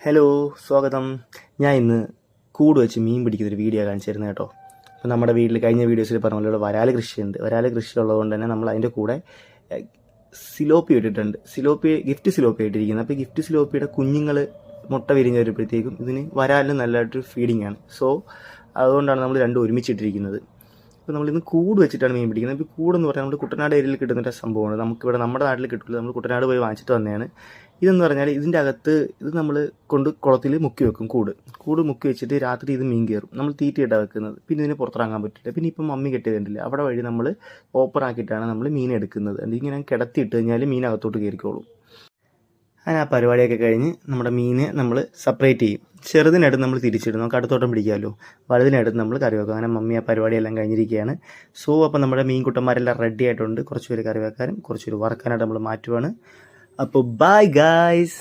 Hello, സ്വാഗതം. ഞാൻ ഇന്ന് കൂട് വെച്ച് മീൻ പിടിക്കുന്നൊരു വീഡിയോ കാണിച്ചു തരുന്നത് കേട്ടോ. അപ്പോൾ നമ്മുടെ വീട്ടിൽ കഴിഞ്ഞ വീഡിയോസിൽ പറഞ്ഞ പോലെ ഇവിടെ വരാൽ കൃഷിയുണ്ട്. വരാൽ കൃഷി ഉള്ളതുകൊണ്ട് തന്നെ നമ്മൾ അതിൻ്റെ കൂടെ സിലോപ്പി ഇട്ടിട്ടുണ്ട്. ഗിഫ്റ്റ് സിലോപ്പി ഇട്ടിരിക്കുന്നത്. അപ്പോൾ ഗിഫ്റ്റ് സിലോപ്പിയുടെ കുഞ്ഞുങ്ങൾ മുട്ട വിരിഞ്ഞ് വരുമ്പോഴത്തേക്കും ഇതിന് വരാലിന് നല്ലതായിട്ടൊരു ഫീഡിങ് ആണ്. സോ അതുകൊണ്ടാണ് നമ്മൾ രണ്ടും ഒരുമിച്ചിട്ടിരിക്കുന്നത്. അപ്പോൾ നമ്മളിന്ന് കൂട് വെച്ചിട്ടാണ് മീൻ പിടിക്കുന്നത്. ഇപ്പോൾ കൂടെന്ന് പറഞ്ഞാൽ നമ്മൾ കുട്ടനാട് ഏരിയയിൽ കിട്ടുന്നൊരു സംഭവമാണ്. നമുക്കിവിടെ നമ്മുടെ നാട്ടിൽ കിട്ടില്ല, നമ്മൾ കുട്ടനാട് പോയി വാങ്ങിച്ചിട്ട് വന്നതാണ്. ഇതെന്ന് പറഞ്ഞാൽ ഇതിൻ്റെ അകത്ത് ഇത് നമ്മൾ കുളത്തിൽ മുക്കി വെക്കും. കൂട് മുക്കി വെച്ചിട്ട് രാത്രി ഇത് മീൻ കയറും. നമ്മൾ തീറ്റയിട്ടാണ് വെക്കുന്നത്. പിന്നെ ഇതിന് പുറത്തിറങ്ങാൻ പറ്റില്ല. പിന്നെ ഇപ്പം മമ്മി കെട്ടിയതുണ്ടല്ലേ, അവിടെ വഴി നമ്മൾ ഓപ്പൺ ആക്കിയിട്ടാണ് നമ്മൾ മീൻ എടുക്കുന്നത്. അതിങ്ങനെ കിടത്തിയിട്ട് കഴിഞ്ഞാൽ മീൻ അകത്തോട്ട് കയറിക്കോളും. അങ്ങനെ ആ പരിപാടിയൊക്കെ കഴിഞ്ഞ് നമ്മുടെ മീനെ നമ്മൾ സെപ്പറേറ്റ് ചെയ്യും. ചെറുതിനടുത്ത് നമ്മൾ തിരിച്ചിടും, നമുക്ക് അടുത്തോട്ടം പിടിക്കാമല്ലോ. വലുതിനടുത്ത് നമ്മൾ കറി വെക്കും. അങ്ങനെ മമ്മി ആ പരിപാടിയെല്ലാം കഴിഞ്ഞിരിക്കുകയാണ്. സോ അപ്പോൾ നമ്മുടെ മീൻകുട്ടന്മാരെല്ലാം റെഡി ആയിട്ടുണ്ട്. കുറച്ച് പേര് കറി വെക്കാനും കുറച്ച് പേര് വറക്കാനായിട്ട് നമ്മൾ മാറ്റുവാണ്. അപ്പോൾ ബൈ ഗായ്സ്.